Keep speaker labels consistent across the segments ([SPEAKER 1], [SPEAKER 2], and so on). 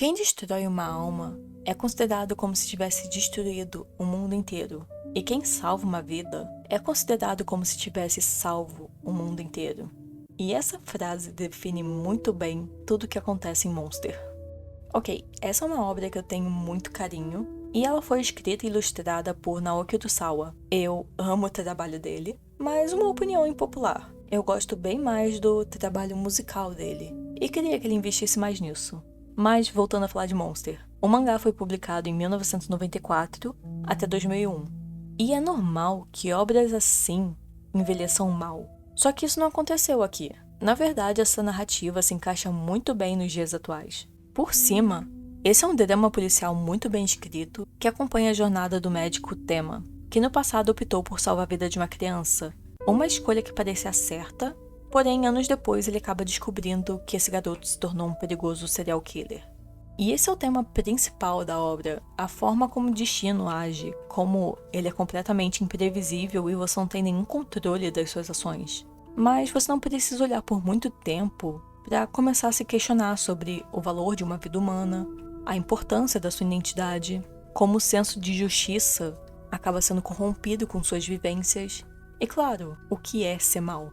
[SPEAKER 1] Quem destrói uma alma é considerado como se tivesse destruído o mundo inteiro. E quem salva uma vida é considerado como se tivesse salvo o mundo inteiro. E essa frase define muito bem tudo o que acontece em Monster. Ok, essa é uma obra que eu tenho muito carinho, e ela foi escrita e ilustrada por Naoki Urasawa. Eu amo o trabalho dele, mas uma opinião impopular. Eu gosto bem mais do trabalho musical dele, e queria que ele investisse mais nisso. Mas, voltando a falar de Monster, o mangá foi publicado em 1994 até 2001. E é normal que obras assim envelheçam mal. Só que isso não aconteceu aqui. Na verdade, essa narrativa se encaixa muito bem nos dias atuais. Por cima, esse é um drama policial muito bem escrito que acompanha a jornada do médico Tema, que no passado optou por salvar a vida de uma criança. Uma escolha que parecia certa, porém anos depois ele acaba descobrindo que esse garoto se tornou um perigoso serial killer. E esse é o tema principal da obra, a forma como o destino age, como ele é completamente imprevisível e você não tem nenhum controle das suas ações. Mas você não precisa olhar por muito tempo para começar a se questionar sobre o valor de uma vida humana, a importância da sua identidade, como o senso de justiça acaba sendo corrompido com suas vivências, e claro, o que é ser mal.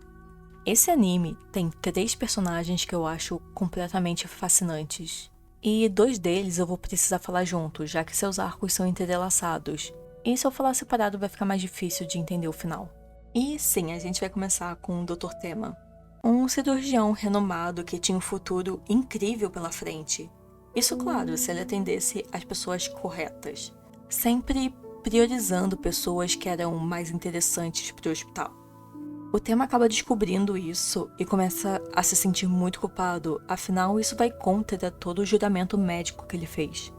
[SPEAKER 1] Esse anime tem 3 personagens que eu acho completamente fascinantes. E 2 deles eu vou precisar falar juntos, já que seus arcos são entrelaçados. E se eu falar separado vai ficar mais difícil de entender o final. E sim, a gente vai começar com o Dr. Tema. Um cirurgião renomado que tinha um futuro incrível pela frente. Isso, claro, se ele atendesse as pessoas corretas. Sempre priorizando pessoas que eram mais interessantes para o hospital. O Tema acaba descobrindo isso e começa a se sentir muito culpado, afinal isso vai contra todo o juramento médico que ele fez.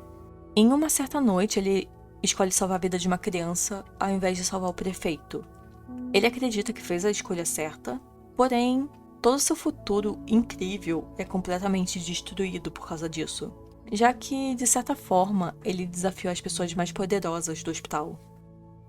[SPEAKER 1] Em uma certa noite, ele escolhe salvar a vida de uma criança ao invés de salvar o prefeito. Ele acredita que fez a escolha certa, porém, todo seu futuro incrível é completamente destruído por causa disso, já que, de certa forma, ele desafiou as pessoas mais poderosas do hospital.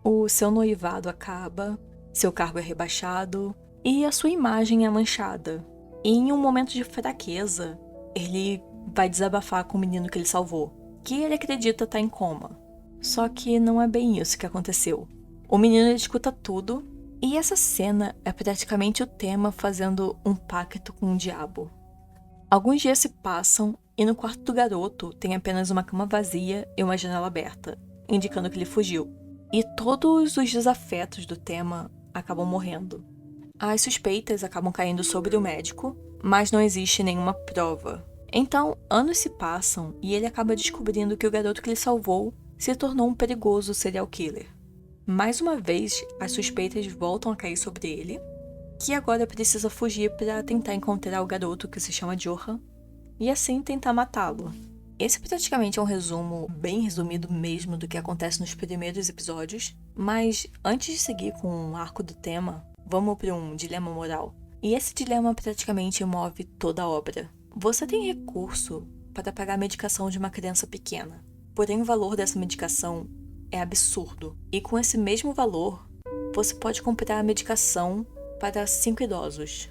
[SPEAKER 1] O seu noivado acaba, seu cargo é rebaixado e a sua imagem é manchada. E em um momento de fraqueza, ele vai desabafar com o menino que ele salvou, que ele acredita estar em coma. Só que não é bem isso que aconteceu. O menino ele escuta tudo, e essa cena é praticamente o Tema fazendo um pacto com o diabo. Alguns dias se passam e no quarto do garoto tem apenas uma cama vazia e uma janela aberta, indicando que ele fugiu. E todos os desafetos do Tema acabam morrendo. As suspeitas acabam caindo sobre o médico, mas não existe nenhuma prova. Então, anos se passam e ele acaba descobrindo que o garoto que ele salvou se tornou um perigoso serial killer. Mais uma vez, as suspeitas voltam a cair sobre ele, que agora precisa fugir para tentar encontrar o garoto que se chama Johan, e assim tentar matá-lo. Esse praticamente é um resumo, bem resumido mesmo, do que acontece nos primeiros episódios, mas antes de seguir com o arco do Tema, vamos para um dilema moral. E esse dilema praticamente move toda a obra. Você tem recurso para pagar a medicação de uma criança pequena, porém o valor dessa medicação é absurdo. E com esse mesmo valor, você pode comprar a medicação para 5 idosos.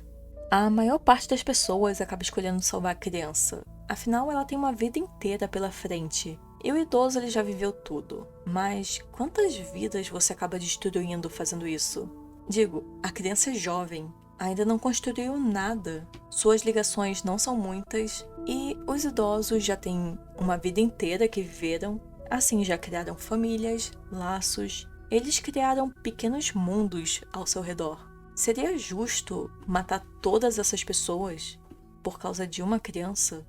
[SPEAKER 1] A maior parte das pessoas acaba escolhendo salvar a criança. Afinal, ela tem uma vida inteira pela frente. E o idoso ele já viveu tudo. Mas quantas vidas você acaba destruindo fazendo isso? Digo, a criança é jovem, ainda não construiu nada. Suas ligações não são muitas. E os idosos já têm uma vida inteira que viveram. Assim, já criaram famílias, laços. Eles criaram pequenos mundos ao seu redor. Seria justo matar todas essas pessoas por causa de uma criança?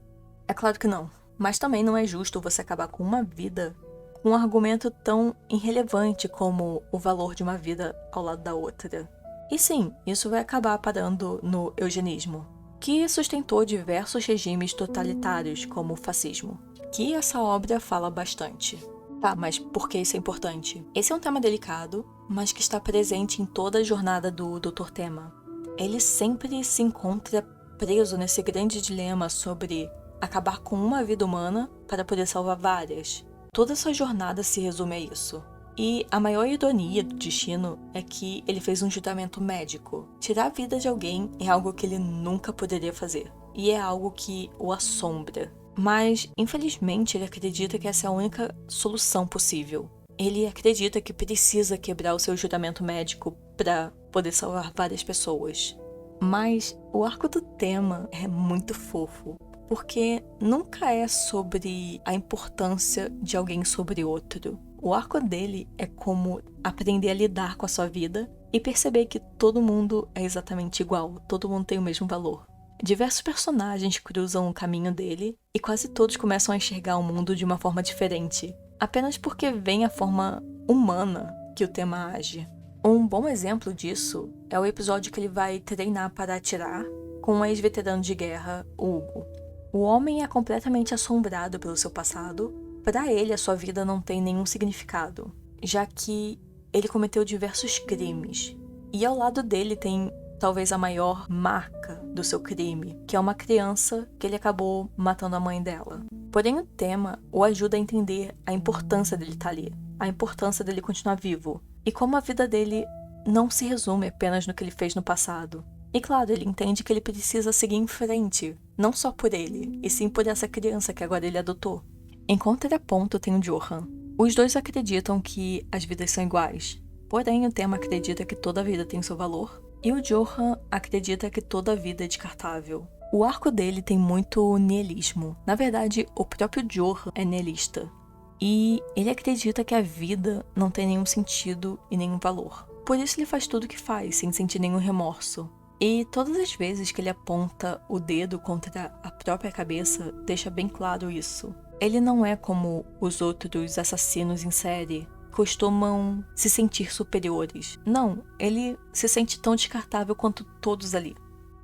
[SPEAKER 1] É claro que não. Mas também não é justo você acabar com uma vida com um argumento tão irrelevante como o valor de uma vida ao lado da outra. E sim, isso vai acabar parando no eugenismo, que sustentou diversos regimes totalitários como o fascismo, que essa obra fala bastante. Tá, mas por que isso é importante? Esse é um tema delicado, mas que está presente em toda a jornada do Dr. Tema. Ele sempre se encontra preso nesse grande dilema sobre acabar com uma vida humana para poder salvar várias. Toda essa jornada se resume a isso. E a maior ironia do destino é que ele fez um juramento médico. Tirar a vida de alguém é algo que ele nunca poderia fazer. E é algo que o assombra. Mas, infelizmente, ele acredita que essa é a única solução possível. Ele acredita que precisa quebrar o seu juramento médico para poder salvar várias pessoas. Mas o arco do tema é muito fofo, porque nunca é sobre a importância de alguém sobre outro. O arco dele é como aprender a lidar com a sua vida e perceber que todo mundo é exatamente igual, todo mundo tem o mesmo valor. Diversos personagens cruzam o caminho dele e quase todos começam a enxergar o mundo de uma forma diferente, apenas porque veem a forma humana que o tema age. Um bom exemplo disso é o episódio que ele vai treinar para atirar com um ex-veterano de guerra, Hugo. O homem é completamente assombrado pelo seu passado. Para ele, a sua vida não tem nenhum significado, já que ele cometeu diversos crimes. E ao lado dele tem talvez a maior marca do seu crime, que é uma criança que ele acabou matando a mãe dela. Porém, o tema o ajuda a entender a importância dele estar ali, a importância dele continuar vivo, e como a vida dele não se resume apenas no que ele fez no passado. E claro, ele entende que ele precisa seguir em frente, não só por ele, e sim por essa criança que agora ele adotou. Em contraponto tem o Johan. Os dois acreditam que as vidas são iguais, porém o tema acredita que toda vida tem seu valor, e o Johan acredita que toda vida é descartável. O arco dele tem muito niilismo. Na verdade, o próprio Johan é nihilista. E ele acredita que a vida não tem nenhum sentido e nenhum valor. Por isso ele faz tudo o que faz, sem sentir nenhum remorso. E todas as vezes que ele aponta o dedo contra a própria cabeça, deixa bem claro isso. Ele não é como os outros assassinos em série, costumam se sentir superiores. Não, ele se sente tão descartável quanto todos ali.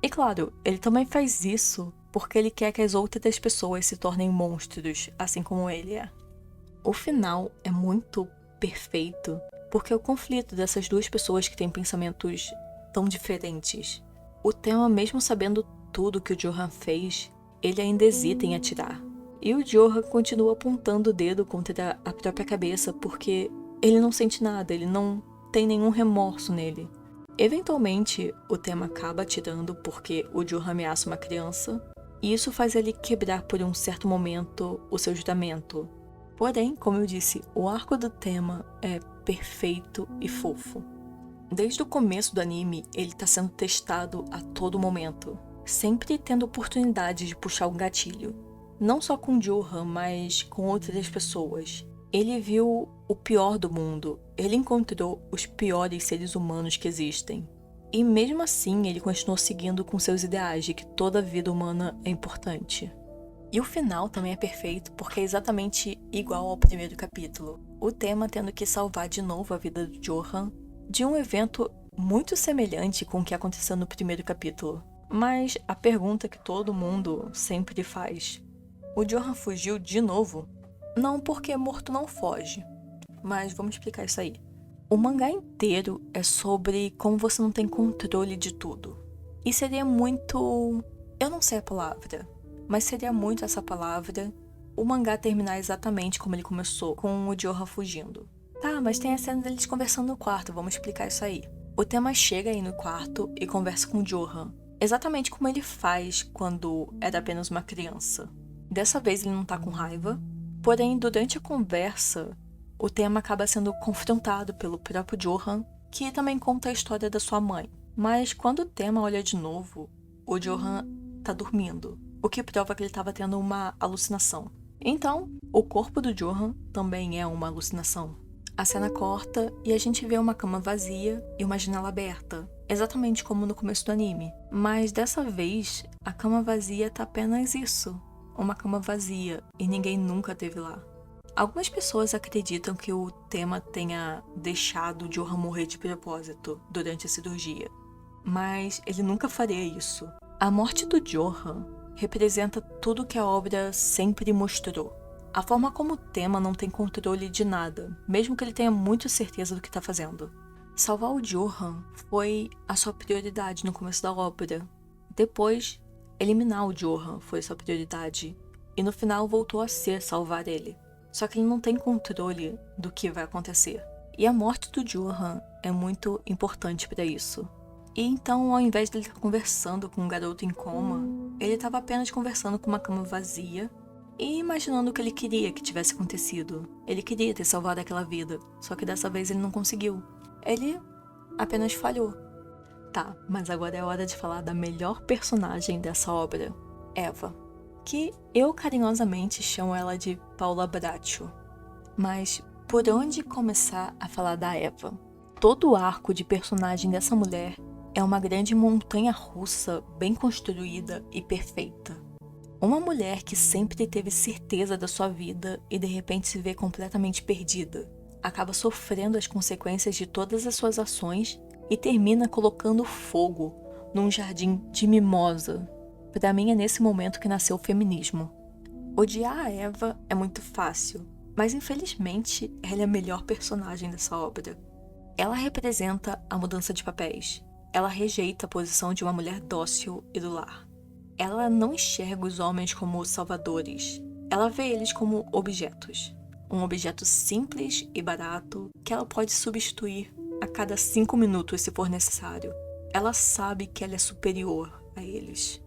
[SPEAKER 1] E claro, ele também faz isso porque ele quer que as outras pessoas se tornem monstros, assim como ele é. O final é muito perfeito, porque é o conflito dessas duas pessoas que têm pensamentos tão diferentes. O tema, mesmo sabendo tudo que o Johan fez, ele ainda hesita em atirar. E o Johan continua apontando o dedo contra a própria cabeça porque ele não sente nada, ele não tem nenhum remorso nele. Eventualmente, o tema acaba atirando porque o Johan ameaça uma criança, e isso faz ele quebrar por um certo momento o seu juramento. Porém, como eu disse, o arco do tema é perfeito e fofo. Desde o começo do anime, ele está sendo testado a todo momento, sempre tendo oportunidade de puxar um gatilho. Não só com Johan, mas com outras pessoas. Ele viu o pior do mundo, ele encontrou os piores seres humanos que existem. E mesmo assim, ele continuou seguindo com seus ideais de que toda vida humana é importante. E o final também é perfeito porque é exatamente igual ao primeiro capítulo. O tema tendo que salvar de novo a vida do Johan de um evento muito semelhante com o que aconteceu no primeiro capítulo. Mas a pergunta que todo mundo sempre faz: o Johan fugiu de novo? Não, porque morto não foge. Mas vamos explicar isso aí. O mangá inteiro é sobre como você não tem controle de tudo. E seria muito... eu não sei a palavra, mas seria muito essa palavra o mangá terminar exatamente como ele começou, com o Johan fugindo. Tá, mas tem a cena deles conversando no quarto, vamos explicar isso aí. O tema chega aí no quarto e conversa com o Johan, exatamente como ele faz quando era apenas uma criança. Dessa vez ele não tá com raiva, porém durante a conversa, o tema acaba sendo confrontado pelo próprio Johan, que também conta a história da sua mãe. Mas quando o tema olha de novo, o Johan tá dormindo, o que prova que ele estava tendo uma alucinação. Então, o corpo do Johan também é uma alucinação. A cena corta e a gente vê uma cama vazia e uma janela aberta, exatamente como no começo do anime. Mas dessa vez, a cama vazia tá apenas isso, uma cama vazia, e ninguém nunca esteve lá. Algumas pessoas acreditam que o tema tenha deixado o Johan morrer de propósito durante a cirurgia, mas ele nunca faria isso. A morte do Johan representa tudo que a obra sempre mostrou. A forma como o tema não tem controle de nada, mesmo que ele tenha muita certeza do que está fazendo. Salvar o Johan foi a sua prioridade no começo da obra. Depois, eliminar o Johan foi a sua prioridade. E no final voltou a ser salvar ele. Só que ele não tem controle do que vai acontecer. E a morte do Johan é muito importante para isso. E então, ao invés dele estar conversando com um garoto em coma, ele estava apenas conversando com uma cama vazia e imaginando o que ele queria que tivesse acontecido. Ele queria ter salvado aquela vida, só que dessa vez ele não conseguiu. Ele apenas falhou. Tá, mas agora é hora de falar da melhor personagem dessa obra, Eva, que eu carinhosamente chamo ela de Paula Bracho. Mas por onde começar a falar da Eva? Todo o arco de personagem dessa mulher é uma grande montanha-russa bem construída e perfeita. Uma mulher que sempre teve certeza da sua vida e de repente se vê completamente perdida. Acaba sofrendo as consequências de todas as suas ações e termina colocando fogo num jardim de mimosa. Pra mim é nesse momento que nasceu o feminismo. Odiar a Eva é muito fácil, mas infelizmente ela é a melhor personagem dessa obra. Ela representa a mudança de papéis. Ela rejeita a posição de uma mulher dócil e do lar. Ela não enxerga os homens como salvadores. Ela vê eles como objetos. Um objeto simples e barato que ela pode substituir a cada 5 minutos se for necessário. Ela sabe que ela é superior a eles.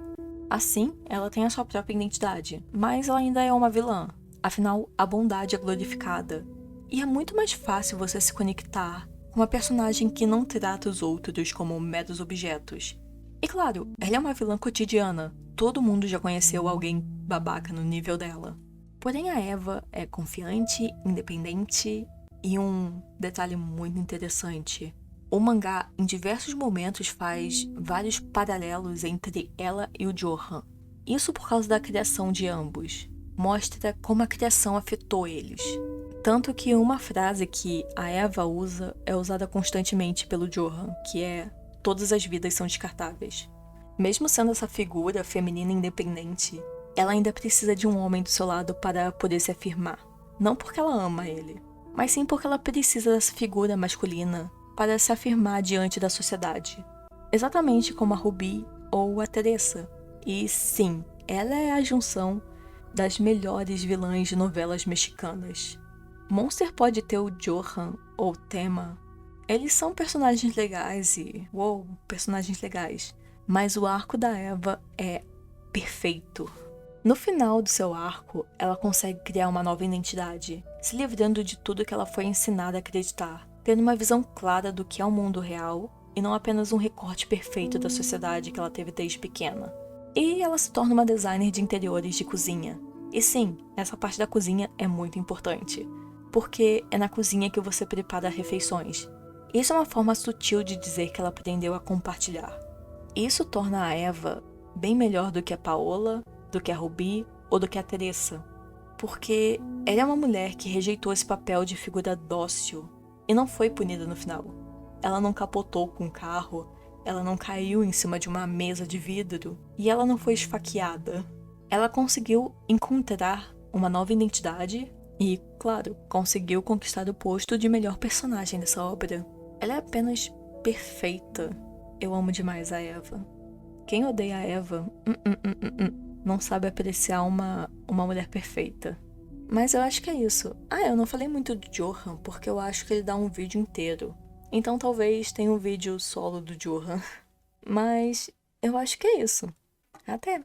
[SPEAKER 1] Assim, ela tem a sua própria identidade, mas ela ainda é uma vilã. Afinal, a bondade é glorificada. E é muito mais fácil você se conectar com uma personagem que não trata os outros como meros objetos. E claro, ela é uma vilã cotidiana. Todo mundo já conheceu alguém babaca no nível dela. Porém, a Eva é confiante, independente e um detalhe muito interessante. O mangá, em diversos momentos, faz vários paralelos entre ela e o Johan. Isso por causa da criação de ambos. Mostra como a criação afetou eles. Tanto que uma frase que a Eva usa é usada constantemente pelo Johan, que é: todas as vidas são descartáveis. Mesmo sendo essa figura feminina independente, ela ainda precisa de um homem do seu lado para poder se afirmar. Não porque ela ama ele, mas sim porque ela precisa dessa figura masculina para se afirmar diante da sociedade. Exatamente como a Ruby ou a Teresa. E sim, ela é a junção das melhores vilãs de novelas mexicanas. Monster pode ter o Johan ou o Tema. Eles são personagens legais e... personagens legais. Mas o arco da Eva é perfeito. No final do seu arco, ela consegue criar uma nova identidade, se livrando de tudo que ela foi ensinada a acreditar, tendo uma visão clara do que é o mundo real e não apenas um recorte perfeito da sociedade que ela teve desde pequena. E ela se torna uma designer de interiores de cozinha. E sim, essa parte da cozinha é muito importante, porque é na cozinha que você prepara refeições. Isso é uma forma sutil de dizer que ela aprendeu a compartilhar. Isso torna a Eva bem melhor do que a Paola, do que a Ruby ou do que a Teresa, porque ela é uma mulher que rejeitou esse papel de figura dócil e não foi punida no final. Ela não capotou com o carro, ela não caiu em cima de uma mesa de vidro e ela não foi esfaqueada. Ela conseguiu encontrar uma nova identidade e, claro, conseguiu conquistar o posto de melhor personagem dessa obra. Ela é apenas perfeita. Eu amo demais a Eva. Quem odeia a Eva não sabe apreciar uma mulher perfeita. Mas eu acho que é isso. Eu não falei muito do Johan porque eu acho que ele dá um vídeo inteiro. Então talvez tenha um vídeo solo do Johan. Mas eu acho que é isso. Até!